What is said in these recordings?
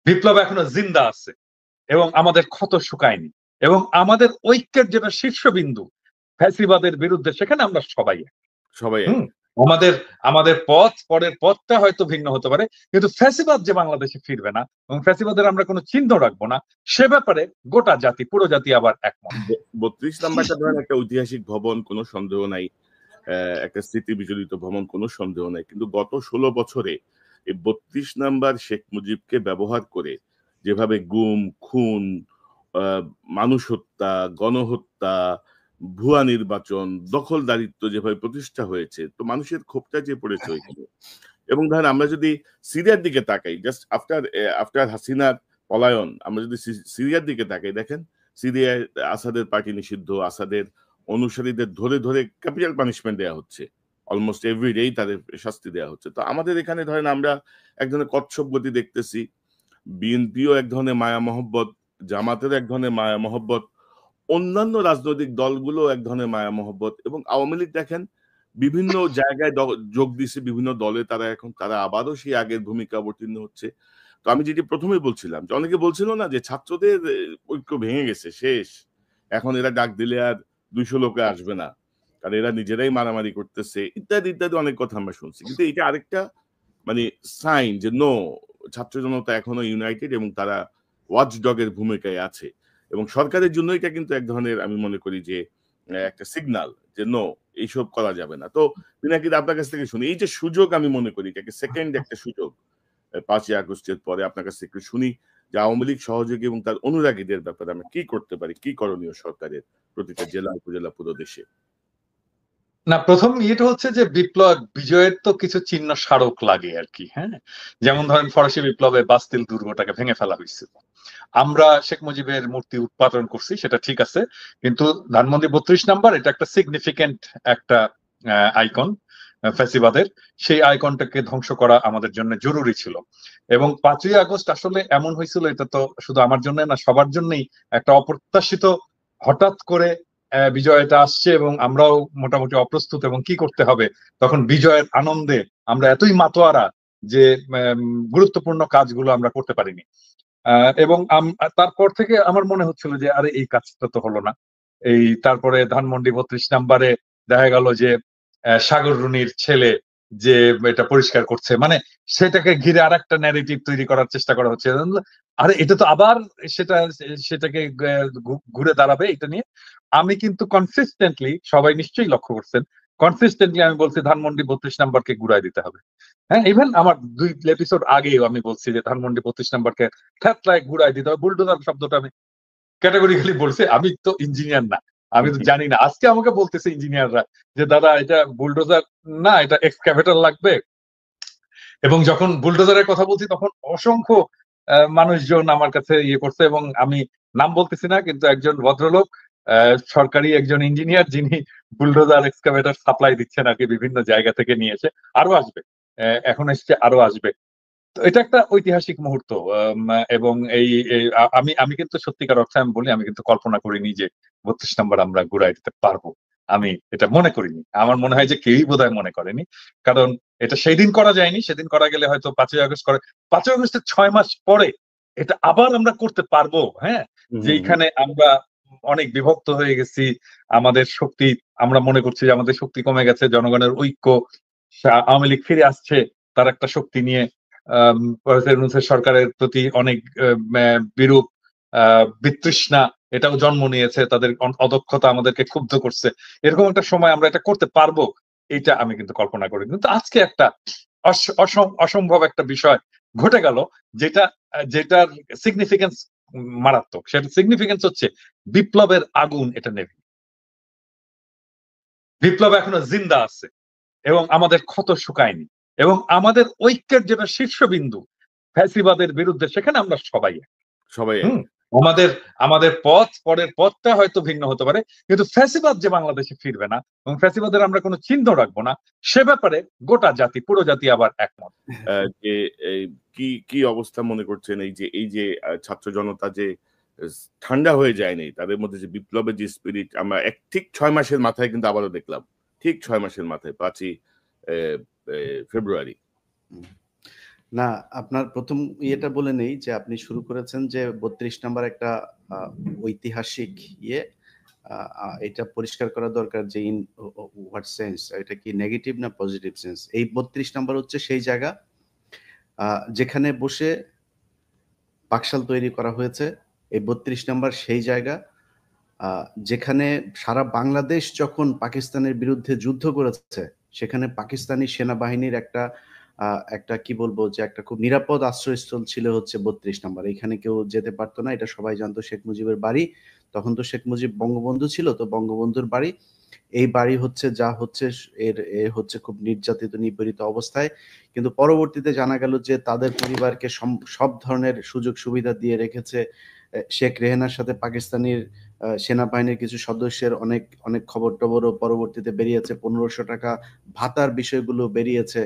বিপ্লব এখনো জিন্দা আছে এবং আমাদের ক্ষত শুকায়নি, এবং আমাদের ঐক্যের যেটা শীর্ষবিন্দু ফ্যাসিবাদের বিরুদ্ধে, সেখানে আমরা সবাই সবাই হুম আমাদের আমাদের পথ, পরের পথটা হয়তো ভিন্ন হতে পারে, কিন্তু ফ্যাসিবাদ যে বাংলাদেশে ফিরবে না এবং ফ্যাসিবাদের আমরা কোনো চিহ্ন রাখবো না, সে ব্যাপারে গোটা জাতি, পুরো জাতি আবার একমত। 32 নাম্বারটা ধরেন একটা ঐতিহাসিক ভবন, কোনো সন্দেহ নাই, একটা স্মৃতি বিজড়িত ভবন, কোনো সন্দেহ নাই, কিন্তু গত 16 বছরে এই 32 নাম্বার শেখ মুজিবকে ব্যবহার করে যেভাবে গুম, খুন, মানুষ হত্যা, গণহত্যা, ভুয়া নির্বাচন, দখলদারিত্ব যেভাবে প্রতিষ্ঠা হয়েছে, তো মানুষের ক্ষোভটা যে পড়েছে ওইখানে। এবং ধরেন আমরা যদি সিরিয়ার দিকে তাকাই, জাস্ট আফটার হাসিনার পলায়ন, আমরা যদি সিরিয়ার দিকে তাকাই, দেখেন সিরিয়ায় আসাদের পার্টি নিষিদ্ধ, আসাদের অনুসারীদের ধরে ধরে ক্যাপিটাল পানিশমেন্ট দেওয়া হচ্ছে, অলমোস্ট এভরিডেই তাদের শাস্তি দেওয়া হচ্ছে। তো আমাদের এখানে ধরেন আমরা এক ধরনের কচ্ছপ গতি দেখতেছি, বিএনপিও এক ধরনের মায়া মহব্বত, জামাতের এক ধরনের মায়া মহব্বত, অন্যান্য রাজনৈতিক দলগুলো এক ধরনের মায়া মহব্বত, এবং আওয়ামী লীগ দেখেন বিভিন্ন জায়গায় যোগ দিছে, বিভিন্ন দলে তারা আবারও সেই আগের ভূমিকা অবতীর্ণ হচ্ছে। তো আমি যেটি প্রথমেই বলছিলাম যে অনেকে বলছিল না যে ছাত্রদের ঐক্য ভেঙে গেছে, শেষ, এখন এরা ডাক দিলে আর 200 লোকে আসবে না, কারণ এরা নিজেরাই মারামারি করতেছে, ইত্যাদি ইত্যাদি অনেক কথা আমরা শুনছি। কিন্তু এটা আরেকটা মানে সাইন যে নো, ছাত্র জনতা এখনো ইউনাইটেড এবং তারা ওয়াচডগের ভূমিকায় আছে, এবং সরকারের জন্য এটা কিন্তু এক ধরনের, আমি মনে করি যে একটা সিগনাল যে নো, এইসব করা যাবে না। তো পিনাকিদা, আপনার কাছ থেকে শুনি এই যে সুযোগ, আমি মনে করি এটাকে সেকেন্ড একটা সুযোগ 5ই আগস্টের পরে, আপনার কাছ থেকে শুনি যে আওয়ামী লীগ সহযোগী এবং তার অনুরাগীদের ব্যাপারে আমরা কি করতে পারি, কি করণীয় সরকারের প্রতিটা জেলা উপজেলা পুরো দেশে। না, প্রথম ইয়েটা হচ্ছে যে বিপ্লব বিজয়ের তো কিছু চিহ্ন স্মারক লাগে আর কি। হ্যাঁ, যেমন ধরেন ফরাসি বিপ্লবে বাস্তিল দুর্গটাকে ভেঙে ফেলা হয়েছিল, আমরা শেখ মুজিবের মূর্তি উৎপাদন করছি, সেটা ঠিক আছে, কিন্তু ধানমন্ডি 32 নাম্বার এটা একটা সিগনিফিকেন্ট একটা আইকন ফ্যাসিবাদের, সেই আইকনটাকে ধ্বংস করা আমাদের জন্য জরুরি ছিল। এবং 5ই আগস্ট আসলে এমন হয়েছিল, এটা তো শুধু আমার জন্য না, সবার জন্যই একটা অপ্রত্যাশিত, হঠাৎ করে বিজয়টা আসছে এবং আমরাও মোটামুটি অপ্রস্তুত, এবং কি করতে হবে তখন বিজয়ের আনন্দে আমরা এতই মাতোয়ারা যে গুরুত্বপূর্ণ কাজগুলো আমরা করতে পারিনি। এবং তারপর থেকে আমার মনে হচ্ছিল যে আরে এই কাজটা তো হলো না। এই তারপরে ধানমন্ডি 32 নাম্বারে দেখা গেল যে সাগর রুনির ছেলে যে এটা পরিষ্কার করছে, মানে সেটাকে ঘিরে আর একটা ন্যারেটিভ তৈরি করার চেষ্টা করা হচ্ছে। আরে এটা তো আবার সেটা সেটাকে ঘুরে দাঁড়াবে এটা নিয়ে। আমি কিন্তু কনসিস্টেন্টলি, সবাই নিশ্চয়ই লক্ষ্য করছেন, কনসিস্টেন্টলি আমি বলছি ধানমন্ডি 32 নাম্বারকে ঘুরাই দিতে হবে। হ্যাঁ, ইভেন আমার 2 এপিসোড আগেও আমি বলছি যে ধানমন্ডি 32 নাম্বারকে থ্যাতলায় ঘুরাই দিতে হবে। বুলডোজার শব্দটা আমি ক্যাটাগরিক্যালি বলছি, আমি তো ইঞ্জিনিয়ার না, আমি তো জানি না। আজকে আমাকে বলতেছে ইঞ্জিনিয়াররা যে দাদা এটা বুলডোজার না, এটা এক্সকাভেটর লাগবে। এবং যখন বুলডোজারের কথা বলছি তখন অসংখ্য মানুষজন আমার কাছে ইয়ে করছে, এবং আমি নাম বলতেছি না, কিন্তু একজন ভদ্রলোক সরকারি একজন ইঞ্জিনিয়ার, যিনি বুলডোজার এক্সকাভেটর সাপ্লাই দিচ্ছেন আর কি, বিভিন্ন জায়গা থেকে নিয়ে এসে, আরো আসবে, এখন এসছে, আরো আসবে। তো এটা একটা ঐতিহাসিক মুহূর্ত। এবং আমি আমি কিন্তু সত্যিকার অর্থে আমি বলি, আমি কিন্তু কল্পনা করিনি যে 32 নম্বর আমরা ঘুরাই দিতে পারবো। আমি এটা মনে করিনি, আমার মনে হয় যে কেউই বোধহয় মনে করেনি, কারণ এটা সেই দিন করা যায়নি, সেদিন করা গেলে হয়তো 5ই আগস্ট করে, 5ই আগস্টের 6 মাস পরে এটা আবার আমরা করতে পারবো। হ্যাঁ, যেখানে আমরা অনেক বিভক্ত হয়ে গেছি, আমাদের শক্তি, আমরা মনে করছি যে আমাদের শক্তি কমে গেছে, জনগণের ঐক্য, আওয়ামী লীগ ফিরে আসছে তার একটা শক্তি নিয়ে, সরকারের প্রতি অনেক বিরূপ বিতৃষ্ণা এটাও জন্ম নিয়েছে, তাদের অদক্ষতা আমাদেরকে ক্ষুব্ধ করছে। এরকম একটা সময় আমরা এটা করতে পারবো, এটা আমি কিন্তু কল্পনা করি। কিন্তু আজকে একটা অসম্ভব একটা বিষয় ঘটে গেল, যেটা যেটার সিগনিফিকেন্স মারাত্মক। সেটা সিগনিফিকেন্স হচ্ছে বিপ্লবের আগুন এটা নেবে, বিপ্লব এখনো জিন্দা আছে এবং আমাদের ক্ষত শুকায়নি, এবং আমাদের ঐক্যের যেটা শীর্ষবিন্দু ফ্যাসিবাদের বিরুদ্ধে, সেখানে আমরা সবাই সবাই হুম আমাদের আমাদের পথ, পরের পথটা হয়তো ভিন্ন হতে পারে, কিন্তু ফ্যাসিবাদ যে বাংলাদেশে ফিরবে না এবং ফ্যাসিবাদের আমরা কোনো চিহ্ন রাখবো না, সে ব্যাপারে গোটা জাতি, পুরো জাতি আবার একমত। যে কি কি অবস্থা মনে করছেন, এই যে ছাত্র জনতা যে ঠান্ডা হয়ে যায়নি, তাদের মধ্যে যে বিপ্লবের যে স্পিরিট, আমরা ঠিক 6 মাসের মাথায় কিন্তু আবারও দেখলাম, ঠিক 6 মাসের মাথায় 5ই ফেব্রুয়ারি। না, আপনার প্রথম ইয়েটা বলে নেই যে আপনি শুরু করেছেন যে ৩২ নাম্বার একটা ঐতিহাসিক ইয়ে, এটা পরিষ্কার করা দরকার যে ইন হোয়াট সেন্স, এটা কি নেগেটিভ না পজিটিভ সেন্স? এই ৩২ নাম্বার হচ্ছে সেই জায়গা যেখানে বসে বাকশাল তৈরি করা হয়েছে। এই ৩২ নাম্বার সেই জায়গা যেখানে সারা বাংলাদেশ যখন পাকিস্তানের বিরুদ্ধে যুদ্ধ করেছে, সেখানে পাকিস্তানি সেনাবাহিনীর একটা কি বলবো যে একটা খুব নিরাপদ আশ্রয়স্থল ছিল হচ্ছে ৩২ নাম্বার। এখানে কেউ যেতে পারতো না, এটা সবাই জানতো শেখ মুজিবের বাড়ি। তখন তো শেখ মুজিব বঙ্গবন্ধু ছিল, তো বঙ্গবন্ধুর বাড়ি। এই বাড়ি হচ্ছে যা হচ্ছে এ হচ্ছে খুব নির্যাতিত নিপীড়িত অবস্থায়। কিন্তু পরবর্তীতে জানা গেল যে তাদের পরিবারকে সব ধরনের সুযোগ সুবিধা দিয়ে রেখেছে। শেখ রেহানার সাথে পাকিস্তানির সেনাবাহিনীর কিছু সদস্যের অনেক অনেক খবর টবরও পরবর্তীতে বেরিয়েছে, ১৫০০ টাকা ভাতার বিষয়গুলো বেরিয়েছে।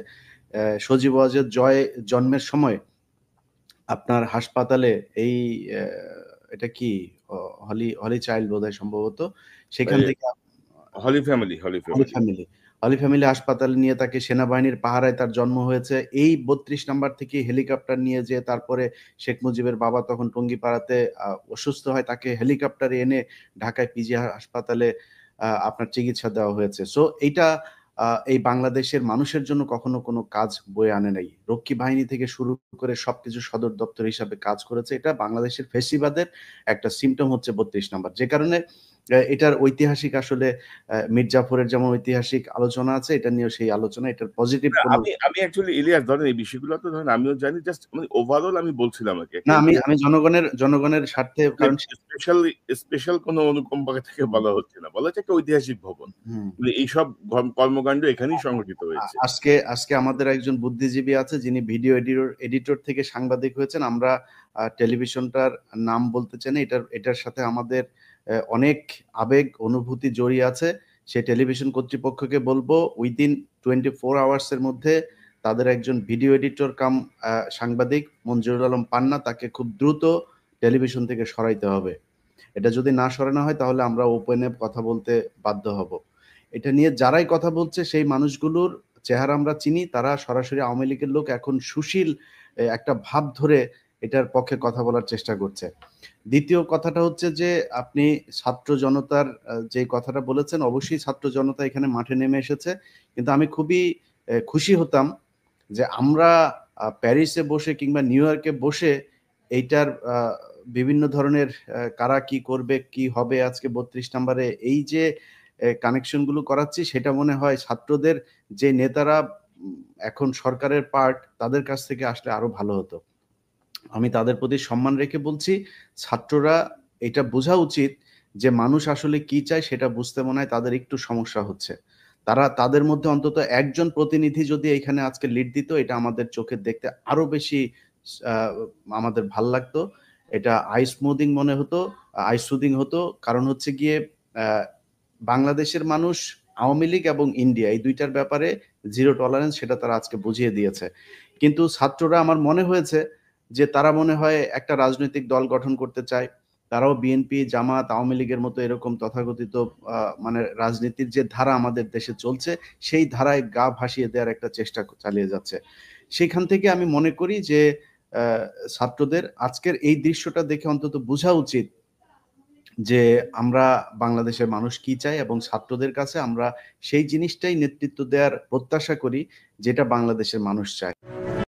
সজীব ওয়াজেদ জয় জন্মের সময় আপনার হাসপাতালে এই এটা কি হলি হলি চাইল্ড বোধহয় সম্ভবত, সেখান থেকে হলি ফ্যামিলি হলি ফ্যামিলি হাসপাতালে নিয়ে তাকে সেনাবাহিনীর পাহারায় তার জন্ম হয়েছে। এই ৩২ নাম্বার থেকে হেলিকপ্টার নিয়ে যেয়ে তারপরে শেখ মুজিবের বাবা তখন টঙ্গিপাড়াতে অসুস্থ হয়, তাকে হেলিকপ্টারে এনে ঢাকায় পিজি হাসপাতালে আপনার চিকিৎসা দেওয়া হয়েছে। সো এইটা এই বাংলাদেশের মানুষের জন্য কখনো কোনো কাজ বয়ে আনে নাই। রক্ষী বাহিনী থেকে শুরু করে সবকিছু সদর দপ্তর হিসাবে কাজ করেছে। এটা বাংলাদেশের ফ্যাসিবাদের একটা সিম্পটম হচ্ছে ৩২ নাম্বার। যে কারণে এটার ঐতিহাসিক আসলে মীর জাফরের যেমন ঐতিহাসিক আলোচনা আছে, এটা নিয়েও সেই আলোচনা। এটার পজিটিভ কোনো আমি অ্যাকচুয়ালি ইলিয়াস ধরেন এই বিষয়গুলো তো ধরেন আমিও জানি, জাস্ট মানে ওভারঅল আমি বলছিলাম আরকি। না, আমি জনগণের স্বার্থে, কারণ স্পেশাল কোনো অনুকম্পা থেকে বলা হচ্ছে না। বলা হচ্ছে একটা ঐতিহাসিক ভবন। হুম। কিন্তু এইসব কর্মকাণ্ড এখানেই সংঘটিত হয়েছে। আজকে আমাদের একজন বুদ্ধিজীবী আছে যিনি ভিডিও এডিটর থেকে সাংবাদিক হয়েছেন। আমরা টেলিভিশনটার নাম বলতে চাই না, এটার সাথে আমাদের অনেক আবেগ অনুভূতি জড়িয়ে আছে। সে টেলিভিশন কর্তৃপক্ষকে বলবো উইদিন 24 আওয়ার্স এর মধ্যে তাদের একজন ভিডিও এডিটর কাম সাংবাদিক মঞ্জুরুল আলম পান্না, তাকে খুব দ্রুত টেলিভিশন থেকে সরাইতে হবে। এটা যদি না সরানো হয় তাহলে আমরা ওপেনে কথা বলতে বাধ্য হব। এটা নিয়ে যারাই কথা বলছে সেই মানুষগুলোর চেহারা আমরা চিনি, তারা সরাসরি আওয়ামী লীগের লোক, এখন সুশীল একটা ভাব ধরে এটার পক্ষে কথা বলার চেষ্টা করছে। দ্বিতীয় কথাটা হচ্ছে যে আপনি ছাত্র জনতার যে কথাটা বলেছেন, অবশ্যই ছাত্র জনতা এখানে মাঠে নেমে এসেছে, কিন্তু আমি খুবই খুশি হতাম যে আমরা প্যারিসে বসে কিংবা নিউ ইয়র্কে বসে এইটার বিভিন্ন ধরনের কারা কি করবে কি হবে আজকে ৩২ নম্বরে এই যে কানেকশন গুলো করাচ্ছি, সেটা মনে হয় ছাত্রদের যে নেতারা এখন সরকারের পার্ট, তাদের কাছ থেকে আসলে আরো ভালো হতো। আমি তাদের প্রতি সম্মান রেখে বলছি, ছাত্ররা এটা বোঝা উচিত যে মানুষ আসলে কি চায় সেটা বুঝতে মনে হয় তাদের একটু সমস্যা হচ্ছে। তাদের মধ্যে অন্তত একজন প্রতিনিধি যদি এখানে আজকে লিড দিত, এটা আমাদের চোখে দেখতে আরো বেশি আমাদের ভাল লাগতো। এটা আই স্মুদিং মনে হতো, আই সুদিং হতো। কারণ হচ্ছে গিয়ে বাংলাদেশের মানুষ আওয়ামী লীগ এবং ইন্ডিয়া এই দুইটার ব্যাপারে জিরো টলারেন্স, সেটা তারা আজকে বুঝিয়ে দিয়েছে। কিন্তু ছাত্ররা আমার মনে হয়েছে যে তারা মনে হয় একটা রাজনৈতিক দল গঠন করতে চায়। তারাও বিএনপি, জামাত, আওয়ামী লীগের মতো এরকম তথাকথিত মানে রাজনীতির যে ধারা আমাদের দেশে চলছে, সেই ধারায় গা ভাসিয়ে দেওয়ার একটা চেষ্টা চালিয়ে যাচ্ছে। সেখান থেকে আমি মনে করি যে ছাত্রদের আজকের এই দৃশ্যটা দেখে অন্তত বোঝা উচিত যে আমরা বাংলাদেশের মানুষ কি চাই, এবং ছাত্রদের কাছে আমরা সেই জিনিসটাই নেতৃত্ব দেওয়ার প্রত্যাশা করি যেটা বাংলাদেশের মানুষ চায়।